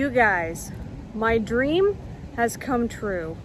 You guys, my dream has come true.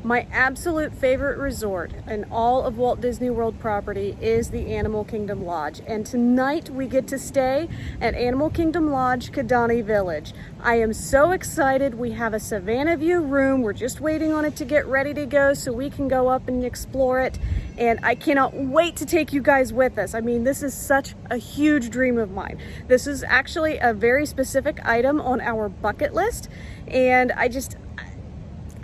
My absolute favorite resort in all of Walt Disney World property is the Animal Kingdom Lodge. And tonight we get to stay at Animal Kingdom Lodge, Kidani Village. I am so excited. We have a Savannah view room. We're just waiting on it to get ready to go so we can go up and explore it. And I cannot wait to take you guys with us. I mean, this is such a huge dream of mine. This is actually a very specific item on our bucket list. And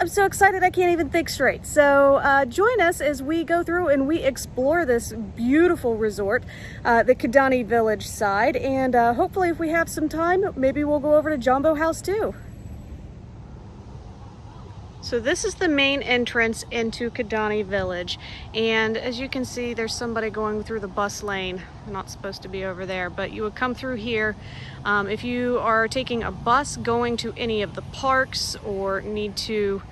I'm so excited I can't even think straight. So join us as we go through and we explore this beautiful resort, the Kidani Village side. And hopefully if we have some time, maybe we'll go over to Jumbo House too. So this is the main entrance into Kidani Village, and as you can see there's somebody going through the bus lane. They're not supposed to be over there, but you would come through here. If you are taking a bus going to any of the parks or need to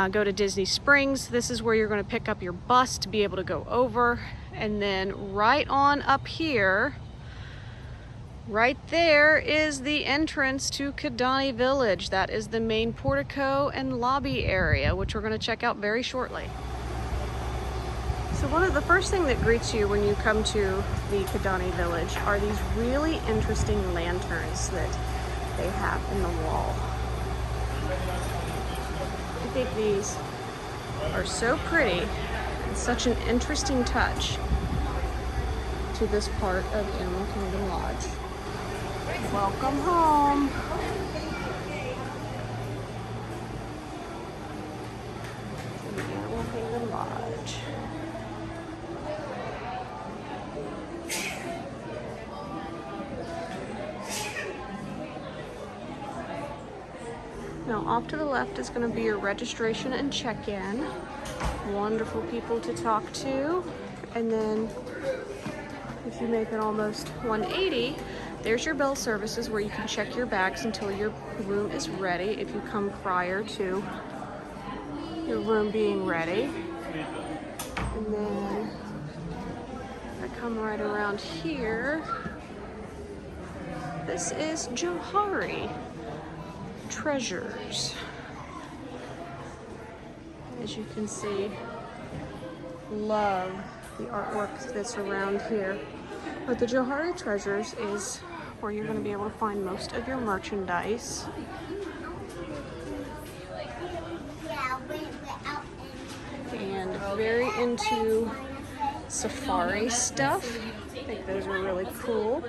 go to Disney Springs, this is where you're going to pick up your bus to be able to go over. And then right on up here, right there is the entrance to Kidani Village. That is the main portico and lobby area, which we're going to check out very shortly. So one of the first things that greets you when you come to the Kidani Village are these really interesting lanterns that they have in the wall. I think these are so pretty and such an interesting touch to this part of Animal Kingdom Lodge. Welcome home. To the Animal Kingdom Lodge. Now off to the left is going to be your registration and check-in. Wonderful people to talk to. And then if you make it almost 180, there's your bell services where you can check your bags until your room is ready if you come prior to your room being ready. And then I come right around here. This is Johari Treasures. As you can see, love the artwork that's around here. But the Johari Treasures is where you're going to be able to find most of your merchandise. And very into safari stuff. I think those are really cool.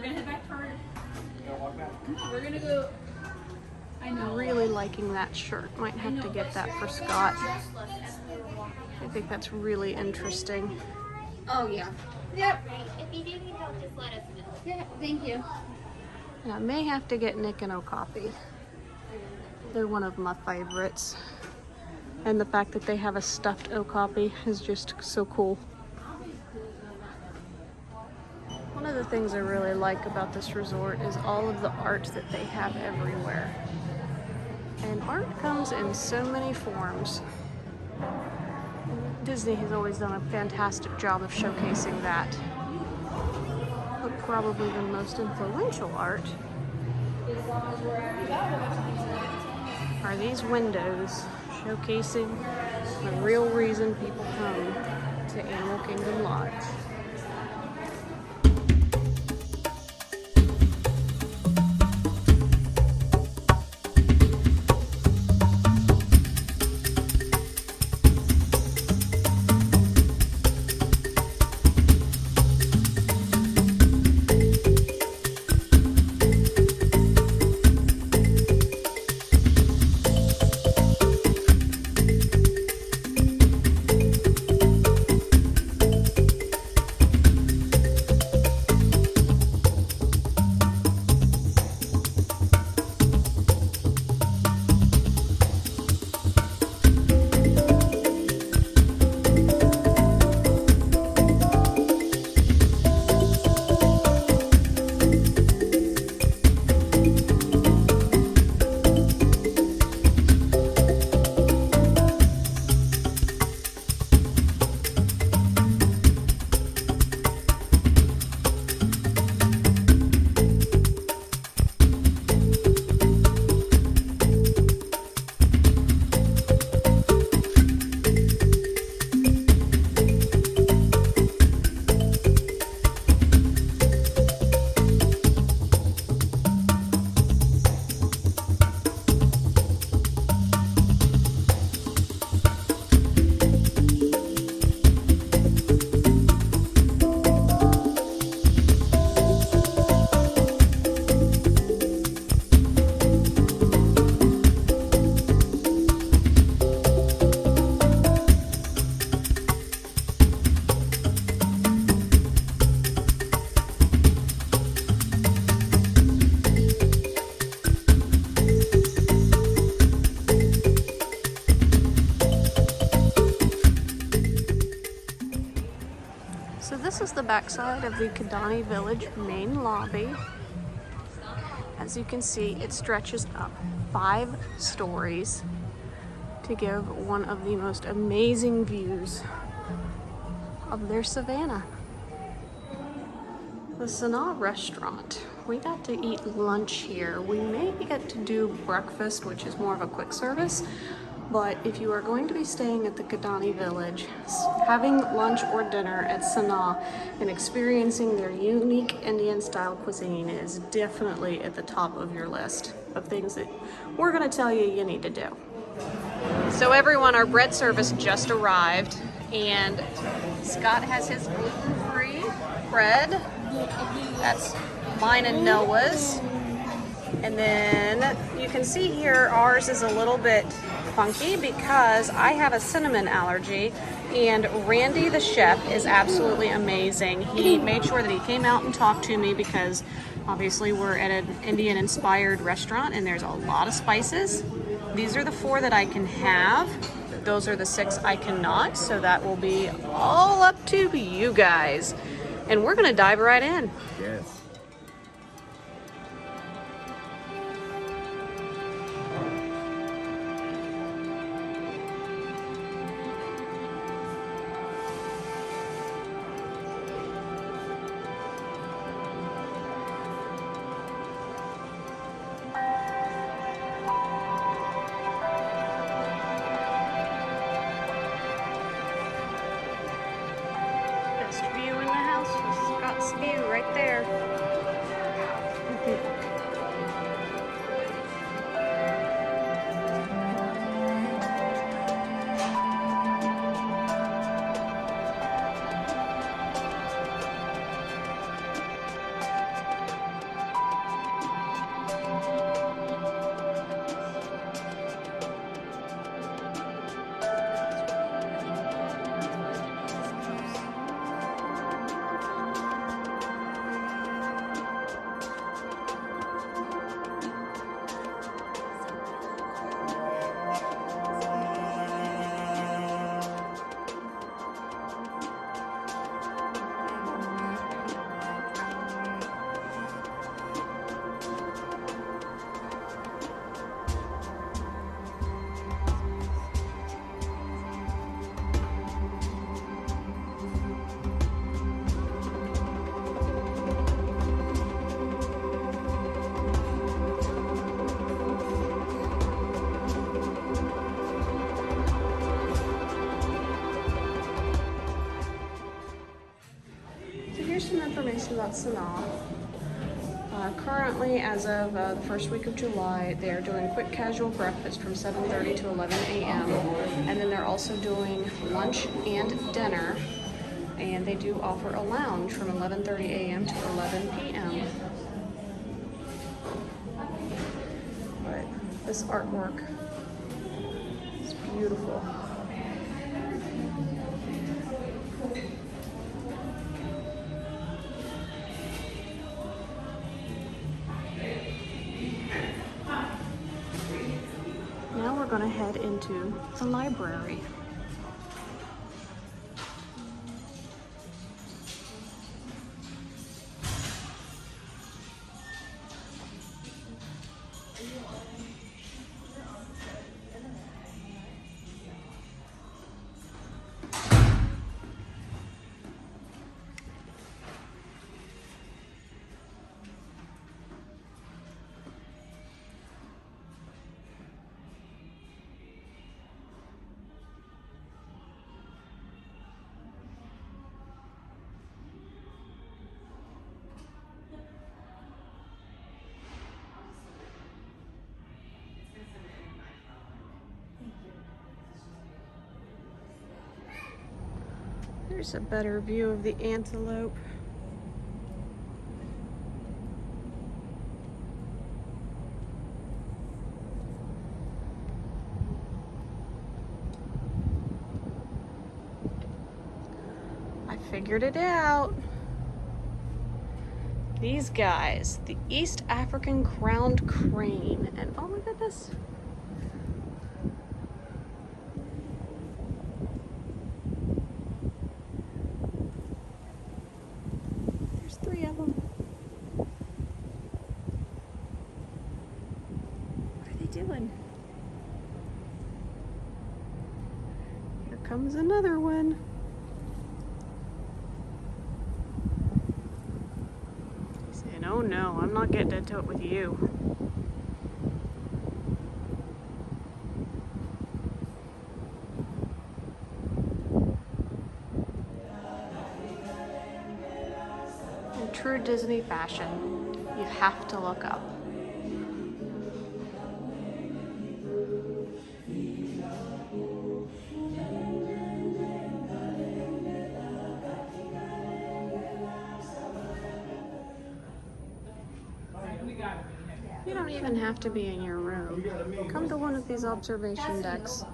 I'm really liking that shirt. Might have to get that for Scott. I think that's really interesting. Oh yeah. Yep. If you do need help, just let us know. Yeah, thank you. And I may have to get Nick an Okapi. They're one of my favorites. And the fact that they have a stuffed Okapi is just so cool. One of the things I really like about this resort is all of the art that they have everywhere. And art comes in so many forms. Disney has always done a fantastic job of showcasing that. But probably the most influential art are these windows showcasing the real reason people come to Animal Kingdom Lodge. So this is the backside of the Kidani Village main lobby. As you can see, it stretches up 5 stories to give one of the most amazing views of their savannah. The Sanaa restaurant. We got to eat lunch here. We may get to do breakfast, which is more of a quick service, but if you are going to be staying at the Kidani Village, having lunch or dinner at Sanaa and experiencing their unique Indian style cuisine is definitely at the top of your list of things that we're gonna tell you you need to do. So everyone, our bread service just arrived, and Scott has his gluten-free bread. That's mine and Noah's. And then you can see here ours is a little bit funky because I have a cinnamon allergy, and Randy the chef is absolutely amazing. He made sure that he came out and talked to me because obviously we're at an Indian inspired restaurant and there's a lot of spices. These are the 4 that I can have. Those are the 6 I cannot, so that will be all up to you guys. And we're gonna dive right in. Yes. Best view in the house was Scott's view right there. Here's some information about Sanaa. Currently, as of the first week of July, they're doing quick casual breakfast from 7:30 to 11 a.m. And then they're also doing lunch and dinner. And they do offer a lounge from 11:30 a.m. to 11 p.m. But this artwork is beautiful. Now we're going to head into the library. Here's a better view of the antelope. I figured it out. These guys, the East African crowned crane, and oh my goodness. There's another one. He's saying, oh no, I'm not getting into it with you. In true Disney fashion, you have to look up. You don't even have to be in your room. Come to one of these observation decks,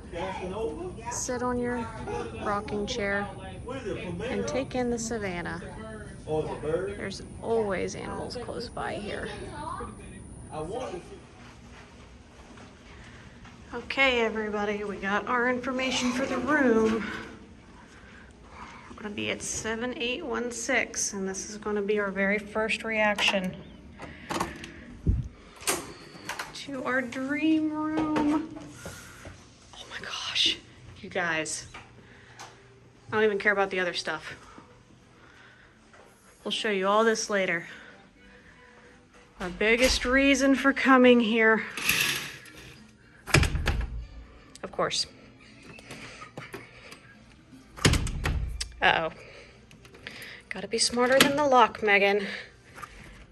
sit on your rocking chair, and take in the savannah. There's always animals close by here. Okay, everybody, we got our information for the room. We're gonna be at 7816, and this is gonna be our very first reaction to our dream room. Oh my gosh, you guys. I don't even care about the other stuff. We'll show you all this later. Our biggest reason for coming here, of course. Uh-oh. Gotta be smarter than the lock, Megan.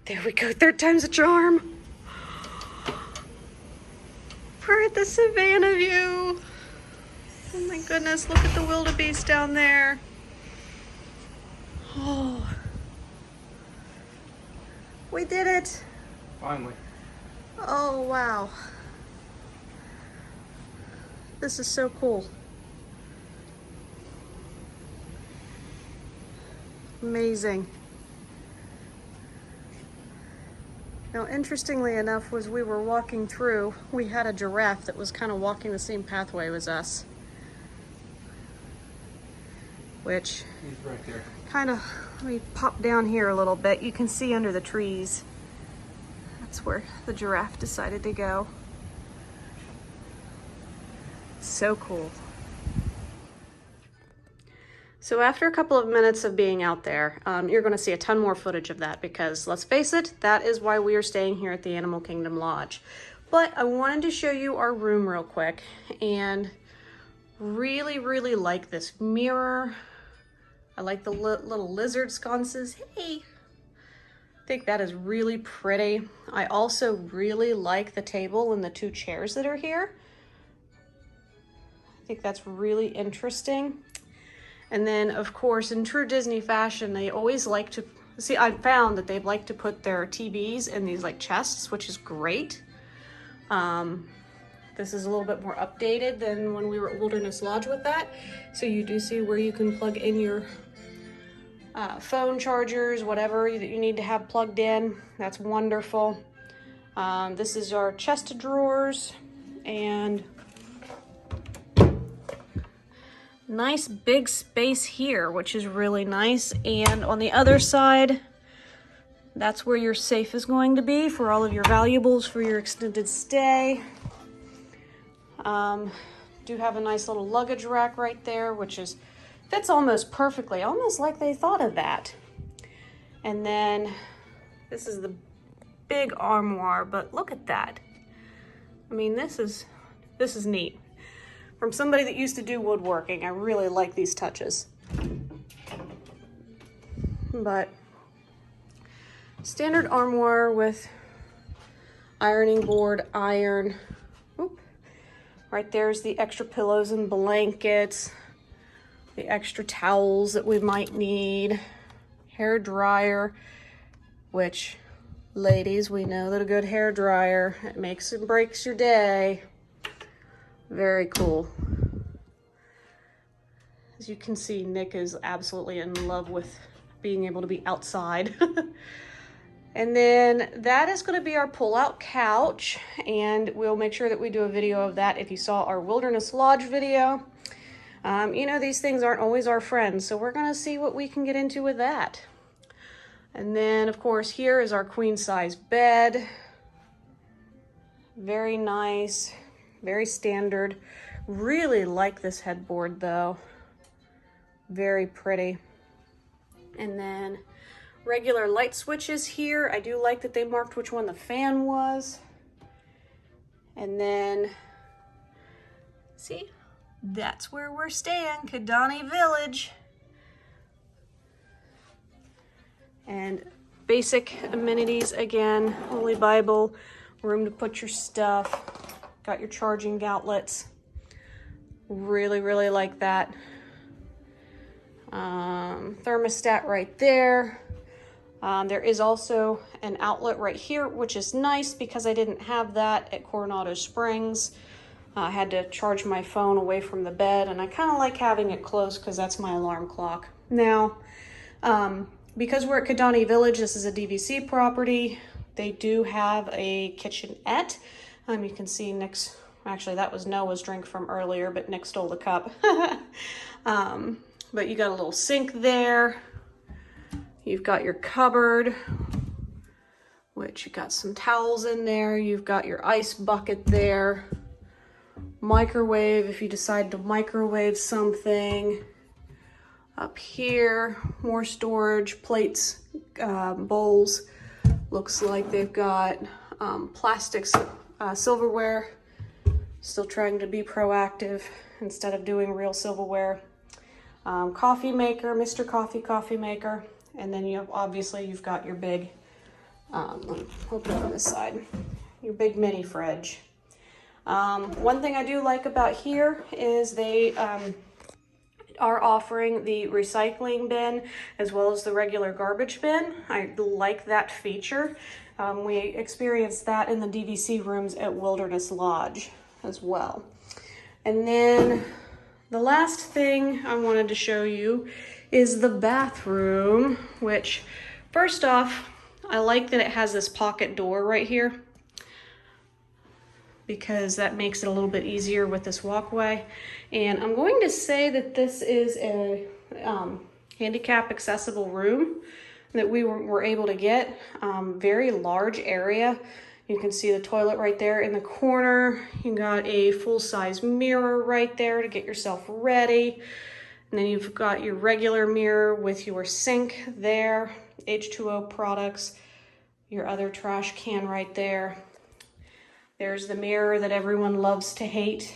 There we go, third time's a charm. We're at the savannah view. Oh my goodness, look at the wildebeest down there. Oh. We did it. Finally. Oh, wow. This is so cool. Amazing. Now, interestingly enough, as we were walking through, we had a giraffe that was kind of walking the same pathway as us. Which, He's right there. kind of, let me pop down here a little bit. You can see under the trees. That's where the giraffe decided to go. So cool. So after a couple of minutes of being out there, you're going to see a ton more footage of that because, let's face it, that is why we are staying here at the Animal Kingdom Lodge. But I wanted to show you our room real quick, and really, really like this mirror. I like the little lizard sconces. Hey! I think that is really pretty. I also really like the table and the two chairs that are here. I think that's really interesting. And then, of course, in true Disney fashion, they always like to, see, I found that they'd like to put their TVs in these like chests, which is great. This is a little bit more updated than when we were at Wilderness Lodge with that. So you do see where you can plug in your phone chargers, whatever that you need to have plugged in. That's wonderful. This is our chest of drawers, and nice big space here, which is really nice. And on the other side, that's where your safe is going to be for all of your valuables for your extended stay. Do have a nice little luggage rack right there, which fits almost perfectly, almost like they thought of that. And then this is the big armoire, but look at that. I mean, this is neat. From somebody that used to do woodworking, I really like these touches. But standard armoire with ironing board, iron. Oop. Right there's the extra pillows and blankets, the extra towels that we might need, hair dryer, which, ladies, we know that a good hair dryer, it makes and breaks your day. Very cool. As you can see, Nick is absolutely in love with being able to be outside. And then that is going to be our pull-out couch, and we'll make sure that we do a video of that if you saw our Wilderness Lodge video. You know, these things aren't always our friends, so we're going to see what we can get into with that. And then, of course, here is our queen-size bed. Very nice, very standard. Really like this headboard, though. Very pretty. And then regular light switches here. I do like that they marked which one the fan was. And then, see, that's where we're staying, Kidani Village. And basic amenities again, Holy Bible, room to put your stuff, got your charging outlets. Really, really like that. Thermostat right there. There is also an outlet right here, which is nice because I didn't have that at Coronado Springs. I had to charge my phone away from the bed, and I kind of like having it close because that's my alarm clock. Now, because we're at Kidani Village, this is a DVC property, they do have a kitchenette. You can see Nick's, actually that was Noah's drink from earlier, but Nick stole the cup. But you got a little sink there. You've got your cupboard, which you got some towels in there. You've got your ice bucket there. Microwave if you decide to microwave something. Up here, more storage, plates, bowls. Looks like they've got plastics, silverware. Still trying to be proactive instead of doing real silverware. Coffee maker, Mr. Coffee maker. And then you have, obviously you've got your big, open it on this side, your big mini fridge. One thing I do like about here is they are offering the recycling bin as well as the regular garbage bin. I like that feature. We experienced that in the DVC rooms at Wilderness Lodge as well. And then the last thing I wanted to show you is the bathroom, which first off, I like that it has this pocket door right here because that makes it a little bit easier with this walkway. And I'm going to say that this is a handicap accessible room that we were able to get. Very large area. You can see the toilet right there in the corner. You got a full-size mirror right there to get yourself ready. And then you've got your regular mirror with your sink there, H2O products, your other trash can right there. There's the mirror that everyone loves to hate.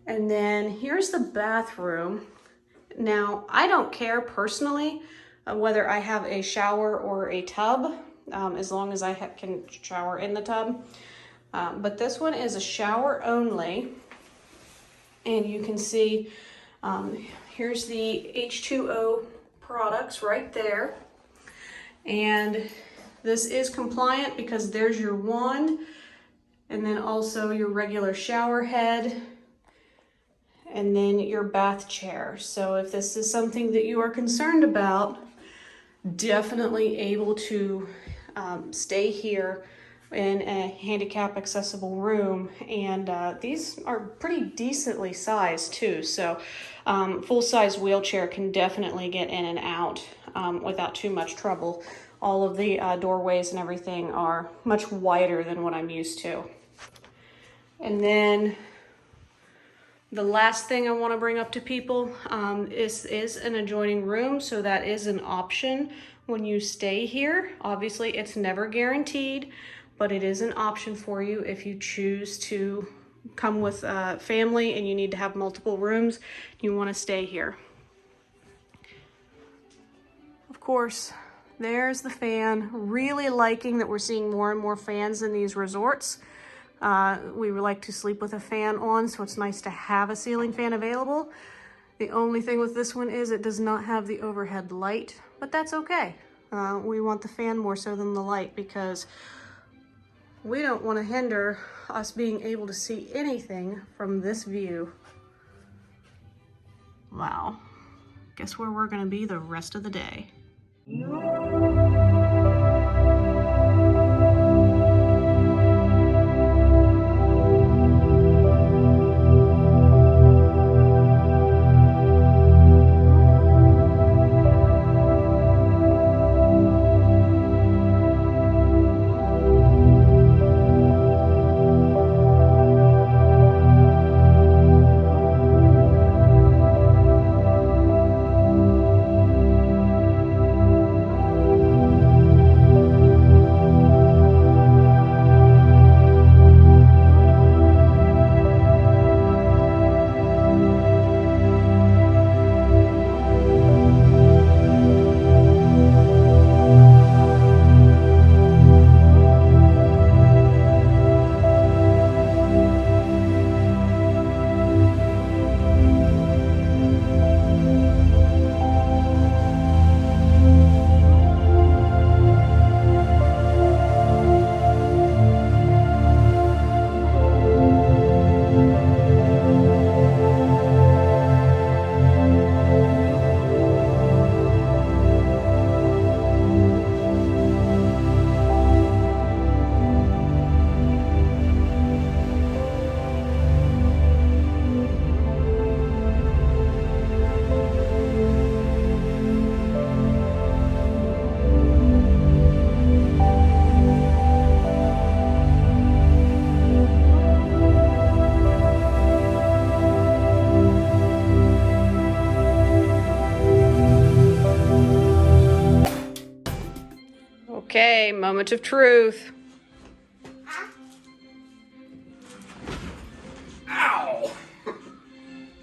And then here's the bathroom. Now, I don't care personally whether I have a shower or a tub, as long as I can shower in the tub. But this one is a shower only. And you can see, here's the H2O products right there. And this is compliant because there's your wand, and then also your regular shower head, and then your bath chair. So if this is something that you are concerned about, definitely able to stay here in a handicap accessible room. And these are pretty decently sized too. So full-size wheelchair can definitely get in and out without too much trouble. All of the doorways and everything are much wider than what I'm used to. And then the last thing I want to bring up to people is an adjoining room, so that is an option when you stay here. Obviously, it's never guaranteed, but it is an option for you if you choose to come with family and you need to have multiple rooms, you want to stay here. Of course, there's the fan. Really liking that we're seeing more and more fans in these resorts. We like to sleep with a fan on, so it's nice to have a ceiling fan available. The only thing with this one is it does not have the overhead light, but that's okay. We want the fan more so than the light because we don't want to hinder us being able to see anything from this view. Wow. Guess where we're going to be the rest of the day. Okay, moment of truth. Ow!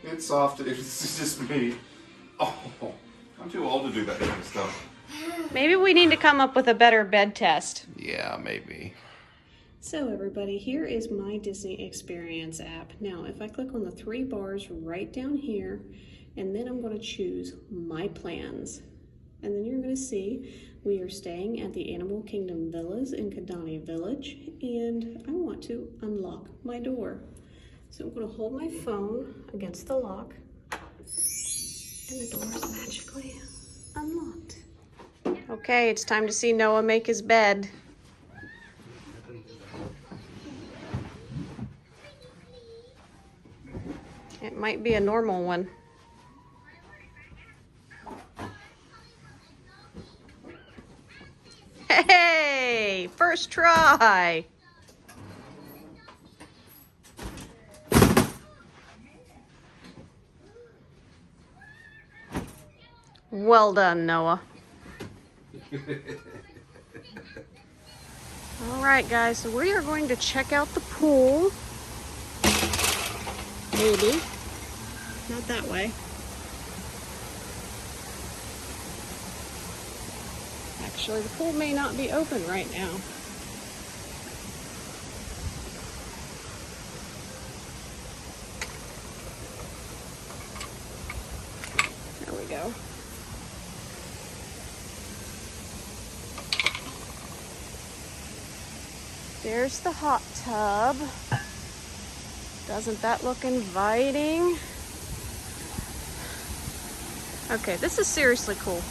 It's soft. It's just me. Oh, I'm too old to do that kind of stuff. Maybe we need to come up with a better bed test. Yeah, maybe. So everybody, here is my Disney Experience app. Now, if I click on the 3 bars right down here, and then I'm going to choose My Plans. And then you're going to see we are staying at the Animal Kingdom Villas in Kidani Village, and I want to unlock my door. So I'm going to hold my phone against the lock, and the door is magically unlocked. Okay, it's time to see Noah make his bed. It might be a normal one. Hey, first try. Well done, Noah. All right, guys, so we are going to check out the pool. Maybe. Not that way. Actually, the pool may not be open right now. There we go. There's the hot tub. Doesn't that look inviting? Okay, this is seriously cool.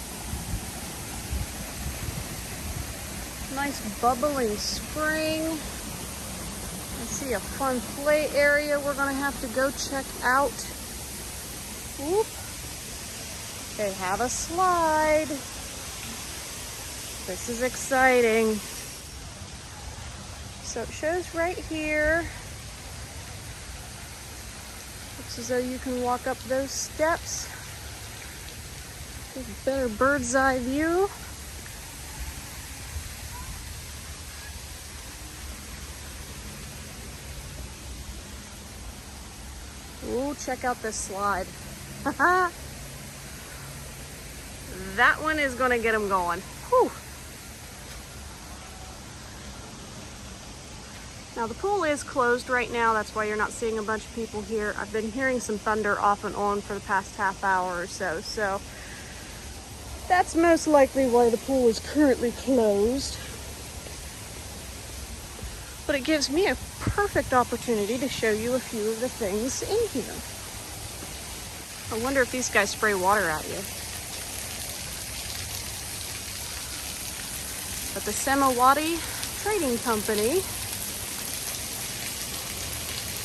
Nice bubbling spring. I see a fun play area we're gonna have to go check out. Whoop. They have a slide. This is exciting. So it shows right here. Looks as though you can walk up those steps. Get a better bird's eye view. Ooh, check out this slide. That one is gonna get them going. Whew. Now the pool is closed right now, that's why you're not seeing a bunch of people here. I've been hearing some thunder off and on for the past half hour or so, so that's most likely why the pool is currently closed. But it gives me a perfect opportunity to show you a few of the things in here. I wonder if these guys spray water at you. But the Samawati Trading Company.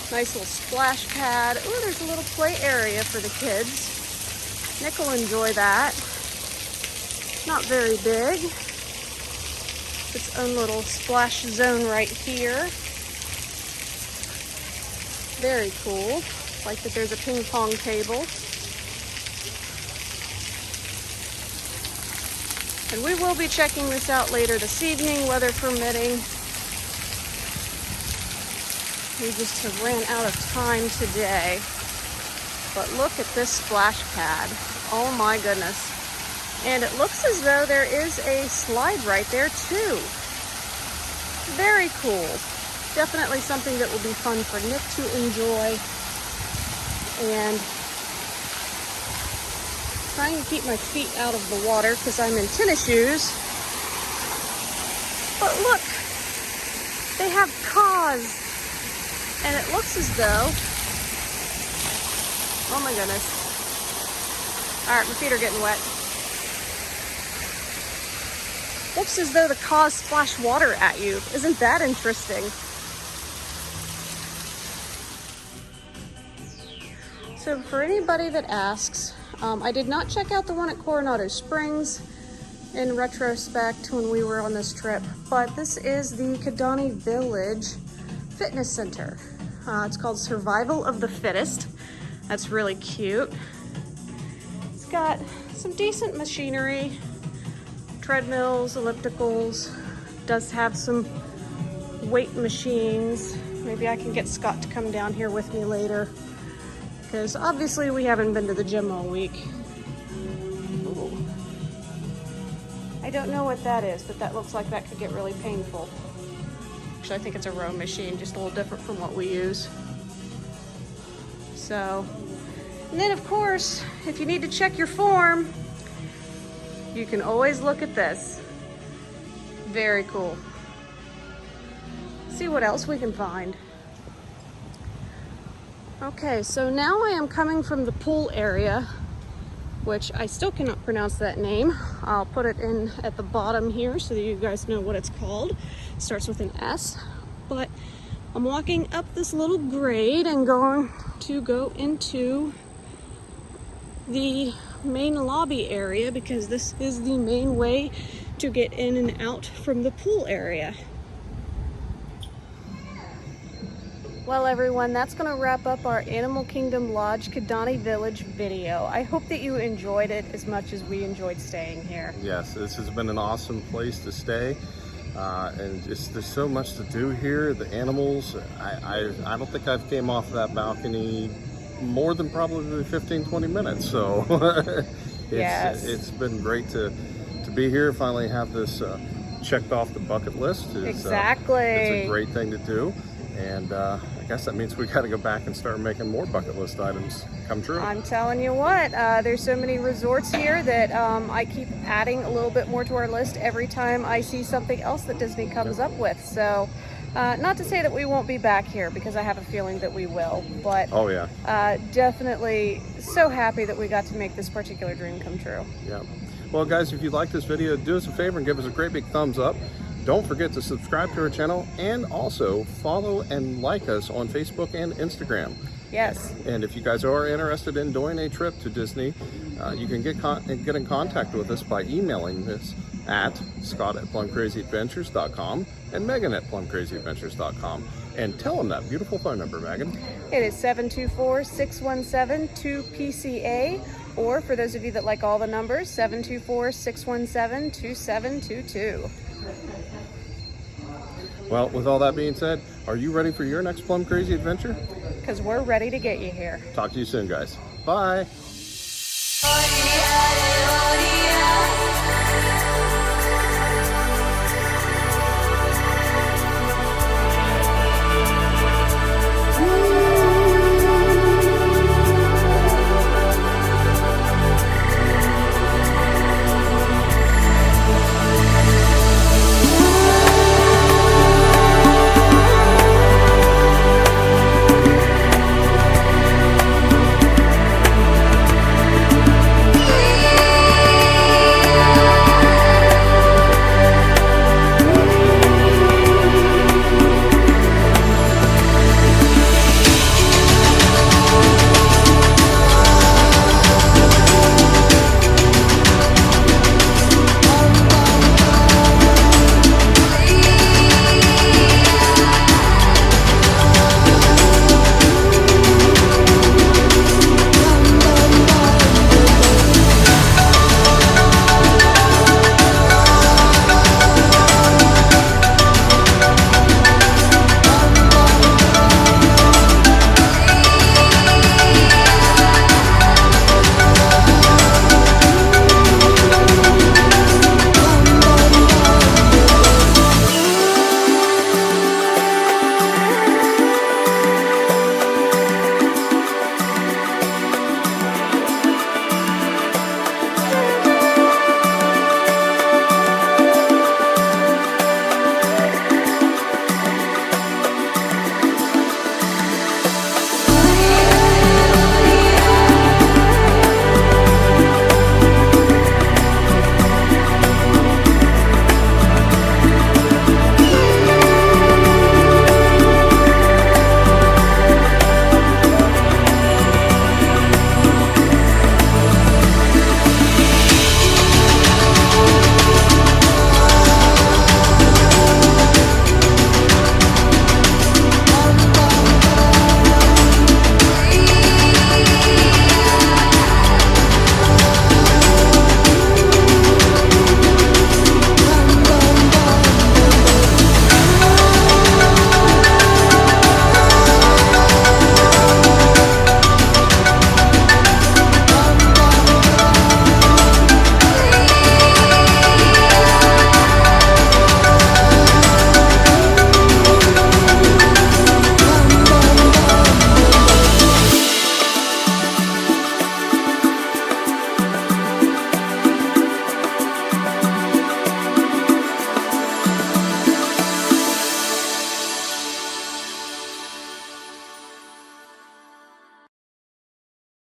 Nice little splash pad. Ooh, there's a little play area for the kids. Nick will enjoy that. Not very big. Its own little splash zone right here. Very cool. Like that there's a ping pong table. And we will be checking this out later this evening, weather permitting. We just have ran out of time today. But look at this splash pad. Oh my goodness. And it looks as though there is a slide right there too. Very cool. Definitely something that will be fun for Nick to enjoy. And trying to keep my feet out of the water because I'm in tennis shoes. But look, they have cause. And it looks as though, oh my goodness. All right, my feet are getting wet. Looks as though the cause splash water at you. Isn't that interesting? So for anybody that asks, I did not check out the one at Coronado Springs in retrospect when we were on this trip, but this is the Kidani Village Fitness Center. It's called Survival of the Fittest. That's really cute. It's got some decent machinery, treadmills, ellipticals, does have some weight machines. Maybe I can get Scott to come down here with me later, because obviously we haven't been to the gym all week. Ooh. I don't know what that is, but that looks like that could get really painful. Actually, I think it's a row machine, just a little different from what we use. So, and then of course, if you need to check your form, you can always look at this. Very cool. See what else we can find. Okay, so now I am coming from the pool area, which I still cannot pronounce that name. I'll put it in at the bottom here so that you guys know what it's called. It starts with an S, but I'm walking up this little grade and going to go into the main lobby area, because this is the main way to get in and out from the pool area. Well everyone, that's going to wrap up our Animal Kingdom Lodge Kidani Village video. I hope that you enjoyed it as much as we enjoyed staying here. Yes, this has been an awesome place to stay. And there's so much to do here. The animals, I don't think I've came off that balcony more than probably 15-20 minutes. So it's been great to be here, finally have this checked off the bucket list. Exactly. It's a great thing to do. And I guess that means we got to go back and start making more bucket list items come true. I'm telling you what, there's so many resorts here that I keep adding a little bit more to our list every time I see something else that Disney comes up with. So not to say that we won't be back here, because I have a feeling that we will, but oh yeah, definitely so happy that we got to make this particular dream come true. Yeah. Well guys, if you like this video, do us a favor and give us a great big thumbs up. Don't forget to subscribe to our channel, and also follow and like us on Facebook and Instagram. Yes. And if you guys are interested in doing a trip to Disney, you can get in contact with us by emailing us at scott@plumcrazyadventures.com and megan@plumcrazyadventures.com. And tell them that beautiful phone number, Megan. It is 724-617-2PCA, or for those of you that like all the numbers, 724-617-2722. Well, with all that being said, are you ready for your next Plum Crazy adventure? Because we're ready to get you here. Talk to you soon, guys. Bye.